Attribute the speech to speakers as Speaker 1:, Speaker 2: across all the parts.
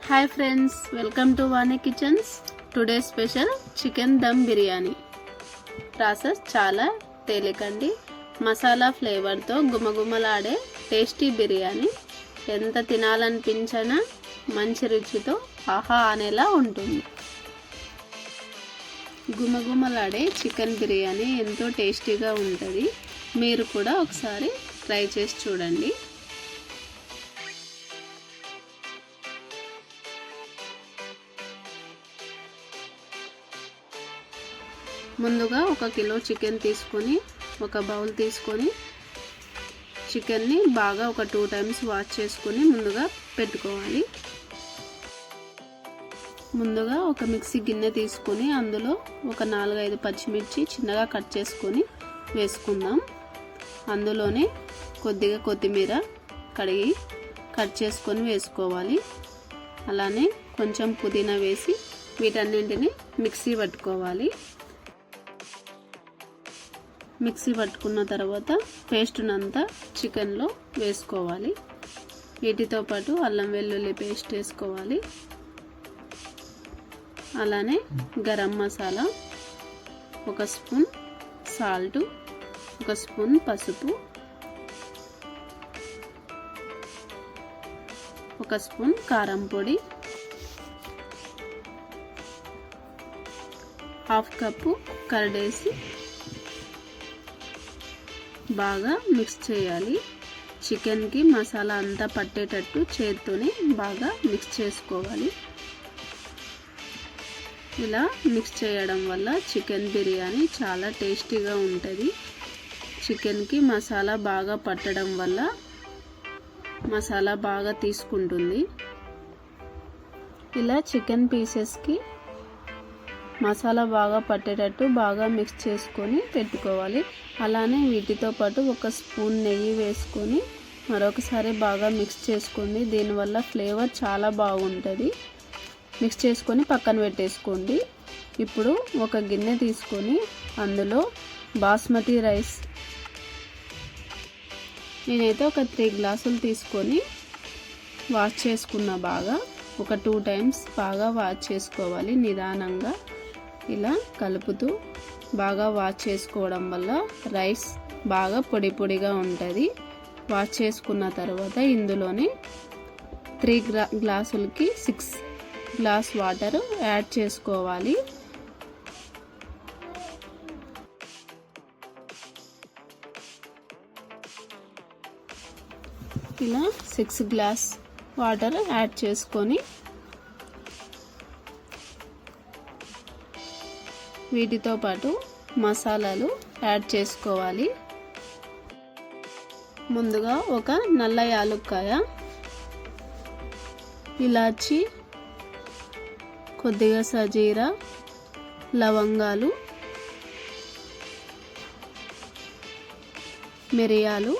Speaker 1: Hi friends, welcome to Vani kitchens. Today special chicken dum biryani. Process చాలా తేలికండి. మసాలా ఫ్లేవర్తో గుమగుమలాడే టేస్టీ బిర్యానీ ఎంత తినాలనిపించినా మంచి రుచితో ఆహా అనేలా ఉంటుంది. గుమగుమలాడే చికెన్ బిర్యానీ ఎంతో టేస్టీగా ఉంటుంది. మీరు కూడా ఒకసారి ట్రై చేసి చూడండి. ముందుగా 1 కిలో చికెన్ తీసుకొని ఒక బౌల్ తీసుకొని చికెన్ని బాగా ఒక 2 టైమ్స్ వాష్ చేసుకొని ముందుగా పెట్టుకోవాలి. ముందుగా ఒక మిక్సీ గిన్నె తీసుకొని అందులో ఒక 4-5 పచ్చిమిర్చి చిన్నగా కట్ చేసుకొని వేసుకుందాం. అందులోనే కొద్దిగా కొత్తిమీర కడిగి కట్ చేసుకొని వేసుకోవాలి. అలానే కొంచెం పుదీనా వేసి వీటన్నింటిని మిక్సీ పట్టుకోవాలి. మిక్సీ పట్టుకున్న తర్వాత పేస్ట్నంతా చికెన్లో వేసుకోవాలి. వీటితో పాటు అల్లం వెల్లుల్లి పేస్ట్ వేసుకోవాలి. అలానే garam masala, 1 spoon salt, 1 spoon పసుపు, 1 స్పూన్ కారం పొడి, 1/2 కప్పు కర్డ్ వేసి బాగా మిక్స్ చేయాలి. చికెన్కి మసాలా అంతా పట్టేటట్టు చేత్తోనే బాగా మిక్స్ చేసుకోవాలి. ఇలా మిక్స్ చేయడం వల్ల చికెన్ బిర్యానీ చాలా టేస్టీగా ఉంటుంది. చికెన్కి మసాలా బాగా పట్టడం వల్ల మసాలా బాగా తీసుకుంటుంది. ఇలా చికెన్ పీసెస్కి మసాలా బాగా పట్టేటట్టు బాగా మిక్స్ చేసుకొని పెట్టుకోవాలి. అలానే వీటితో పాటు 1 స్పూన్ నెయ్యి వేసుకొని మరొకసారి బాగా మిక్స్ చేసుకోండి. దీనివల్ల ఫ్లేవర్ చాలా బాగుంటుంది. మిక్స్ చేసుకొని పక్కన పెట్టేసుకోండి. ఇప్పుడు ఒక గిన్నె తీసుకొని అందులో బాస్మతి రైస్ నేనైతే ఒక 3 గ్లాసులు తీసుకొని వాష్ చేసుకున్న బాగా ఒక 2 టైమ్స్ బాగా వాష్ చేసుకోవాలి. నిదానంగా ఇలా కలుపుతూ బాగా వాష్ చేసుకోవడం వల్ల రైస్ బాగా పొడి పొడిగా ఉంటుంది. వాష్ చేసుకున్న తర్వాత ఇందులోనే 3 గ్లాసులకి 6 గ్లాస్ వాటర్ యాడ్ చేసుకోవాలి. ఇలా 6 గ్లాస్ వాటర్ యాడ్ చేసుకొని వీటితో పాటు మసాలాలు యాడ్ చేసుకోవాలి. ముందుగా ఒక నల్ల యాలుక్కాయ, ఇలాచి, కొద్దిగా సజీరా, లవంగాలు, మిరియాలు,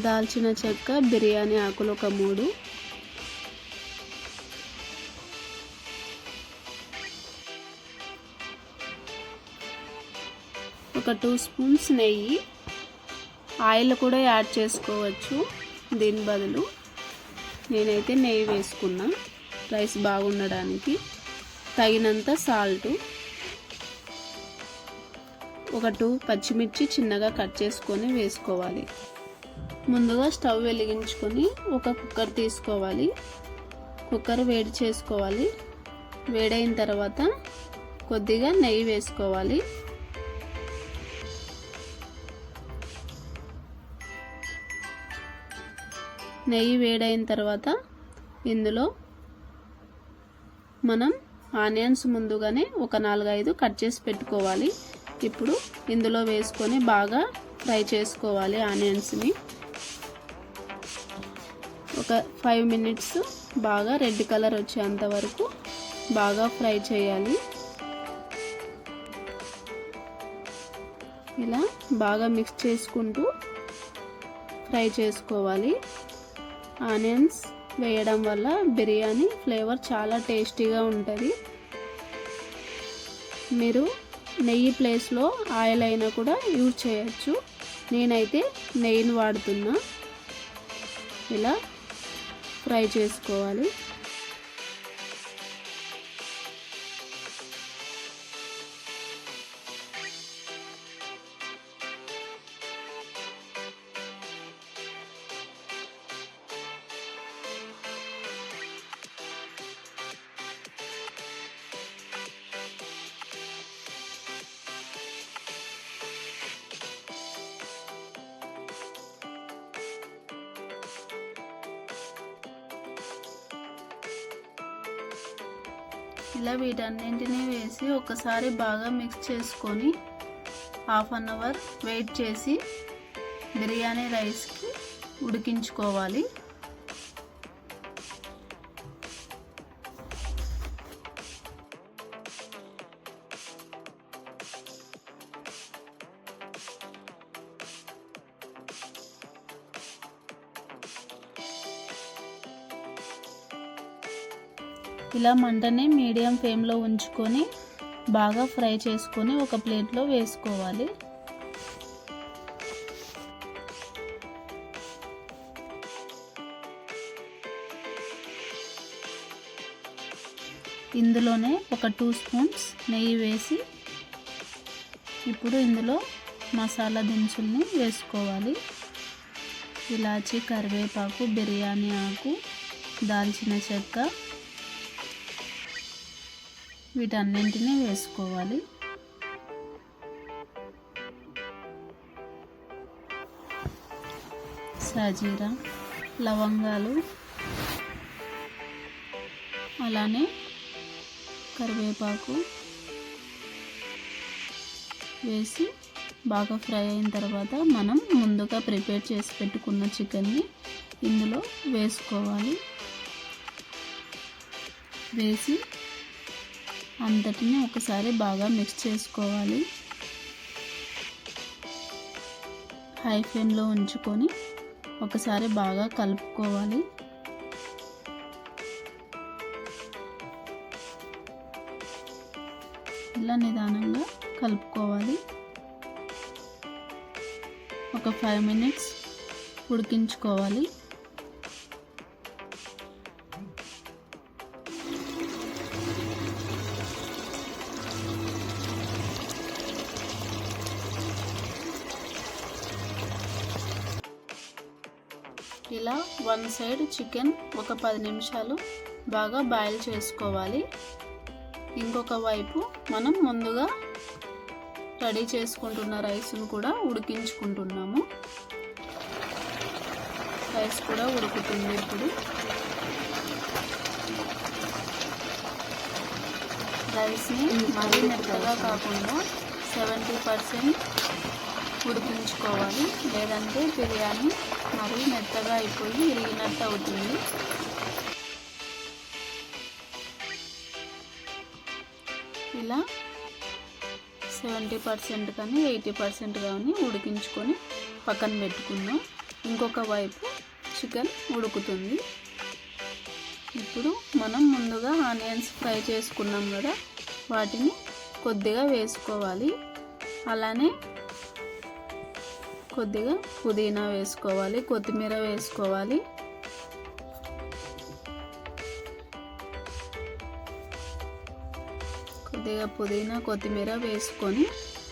Speaker 1: దాల్చిన చెక్క, బిర్యానీ ఆకులు ఒక 3, ఒక 2 స్పూన్స్ నెయ్యి, ఆయిల్ కూడా యాడ్ చేసుకోవచ్చు. దీని బదులు నేనైతే నెయ్యి వేసుకున్నా రైస్ బాగుండడానికి. తగినంత సాల్ట్, ఒక 2 పచ్చిమిర్చి చిన్నగా కట్ చేసుకొని వేసుకోవాలి. ముందుగా స్టవ్ వెలిగించుకొని ఒక కుక్కర్ తీసుకోవాలి. కుక్కర్ వేడి చేసుకోవాలి. వేడైన తర్వాత కొద్దిగా నెయ్యి వేసుకోవాలి. నెయ్యి వేడైన తర్వాత ఇందులో మనం ఆనియన్స్ ముందుగానే ఒక 4-5 కట్ చేసి పెట్టుకోవాలి. ఇప్పుడు ఇందులో వేసుకొని బాగా ఫ్రై చేసుకోవాలి. ఆనియన్స్ని ఒక 5 మినిట్స్ బాగా రెడ్ కలర్ వచ్చేంత వరకు బాగా ఫ్రై చేయాలి. ఇలా బాగా మిక్స్ చేసుకుంటూ ఫ్రై చేసుకోవాలి. ఆనియన్స్ వేయడం వల్ల బిర్యానీ ఫ్లేవర్ చాలా టేస్టీగా ఉంటుంది. మీరు నెయ్యి ప్లేస్లో ఆయిల్ అయినా కూడా యూజ్ చేయొచ్చు. నేనైతే నెయ్యిని వాడుతున్నా. ఇలా ఫ్రై చేసుకోవాలి. ఇలా వీటన్నింటినీ వేసి ఒకసారి బాగా మిక్స్ చేసుకొని ½ అన్ అవర్ వెయిట్ చేసి బిర్యానీ రైస్కి ఉడికించుకోవాలి. ఇలా మంటని మీడియం ఫ్లేమ్లో ఉంచుకొని బాగా ఫ్రై చేసుకొని ఒక ప్లేట్లో వేసుకోవాలి. ఇందులోనే ఒక 2 స్పూన్స్ నెయ్యి వేసి ఇప్పుడు ఇందులో మసాలా దినుసుల్ని వేసుకోవాలి. ఇలాచి, కరివేపాకు, బిర్యానీ ఆకు, దాల్చిన చెక్క వీటన్నింటినీ వేసుకోవాలి. సాజీరా, లవంగాలు, అలానే కరివేపాకు వేసి బాగా ఫ్రై అయిన తర్వాత మనం ముందుగా ప్రిపేర్ చేసి పెట్టుకున్న చికెన్ని ఇందులో వేసుకోవాలి. వేసి అంతటిని ఒకసారి బాగా మిక్స్ చేసుకోవాలి. హై ఫ్లేమ్లో ఉంచుకొని ఒకసారి బాగా కలుపుకోవాలి. ఇలా నిదానంగా కలుపుకోవాలి. ఒక 5 మినిట్స్ ఉడికించుకోవాలి. ఇలా వన్ సైడ్ చికెన్ ఒక 10 నిమిషాలు బాగా బాయిల్ చేసుకోవాలి. ఇంకొక వైపు మనం ముందుగా రెడీ చేసుకుంటున్న రైస్ను కూడా ఉడికించుకుంటున్నాము. రైస్ కూడా ఉడుకుతుంది. ఇప్పుడు రైస్ని మరీ మెత్తగా కాకుండా 70% ఉడికించుకోవాలి. లేదంటే బిర్యానీ మరీ మెత్తగా అయిపోయి ఇరిగినట్టు అవుతుంది. ఇలా 70% కానీ 80% కానీ ఉడికించుకొని పక్కన పెట్టుకుందాం. ఇంకొక వైపు చికెన్ ఉడుకుతుంది. ఇప్పుడు మనం ముందుగా ఆనియన్స్ ఫ్రై చేసుకున్నాం కదా, వాటిని కొద్దిగా వేసుకోవాలి. అలానే కొద్దిగా పుదీనా వేసుకోవాలి, కొత్తిమీర వేసుకోవాలి. కొద్దిగా పుదీనా, కొత్తిమీర వేసుకొని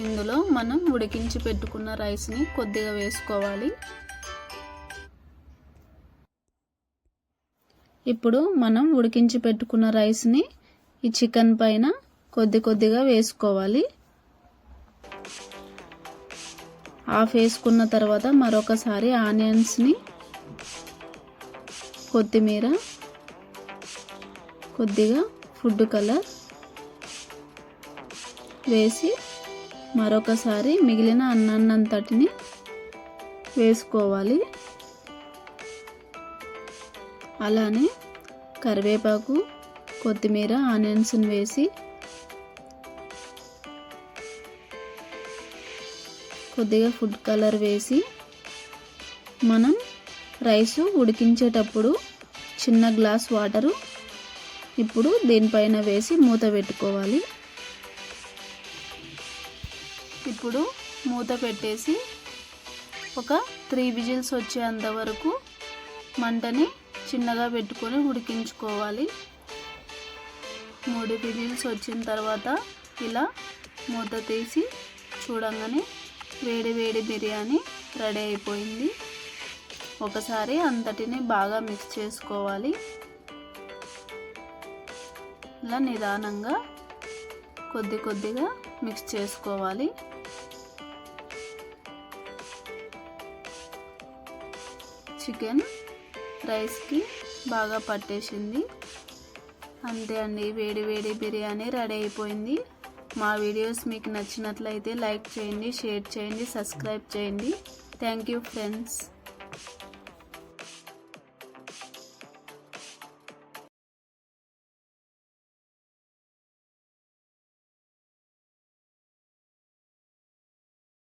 Speaker 1: ఇందులో మనం ఉడికించి పెట్టుకున్న రైస్ని కొద్దిగా వేసుకోవాలి. ఇప్పుడు మనం ఉడికించి పెట్టుకున్న రైస్ని ఈ చికెన్ పైన కొద్దిగా వేసుకోవాలి. హాఫ్ వేసుకున్న తర్వాత మరొకసారి ఆనియన్స్ని, కొత్తిమీర, కొద్దిగా ఫుడ్ కలర్ వేసి మరొకసారి మిగిలిన అన్నాన్నంతటిని వేసుకోవాలి. అలానే కరివేపాకు, కొత్తిమీర, ఆనియన్స్ని వేసి కొద్దిగా ఫుడ్ కలర్ వేసి మనం రైసు ఉడికించేటప్పుడు చిన్న గ్లాస్ వాటరు ఇప్పుడు దీనిపైన వేసి మూత పెట్టుకోవాలి. ఇప్పుడు మూత పెట్టేసి ఒక 3 విజిల్స్ వచ్చేంత వరకు మంటని చిన్నగా పెట్టుకొని ఉడికించుకోవాలి. 3 విజిల్స్ వచ్చిన తర్వాత ఇలా మూత తీసి చూడంగానే వేడి వేడి బిర్యానీ రెడీ అయిపోయింది. ఒకసారి అంతటిని బాగా మిక్స్ చేసుకోవాలి. ఇలా నిదానంగా కొద్ది కొద్దిగా మిక్స్ చేసుకోవాలి. చికెన్ రైస్కి బాగా పట్టేసింది. అంతే అండి, వేడి వేడి బిర్యానీ రెడీ అయిపోయింది. మా వీడియోస్ మీకు నచ్చినట్లయితే లైక్ చేయండి, షేర్ చేయండి, సబ్స్క్రైబ్ చేయండి. Thank you friends.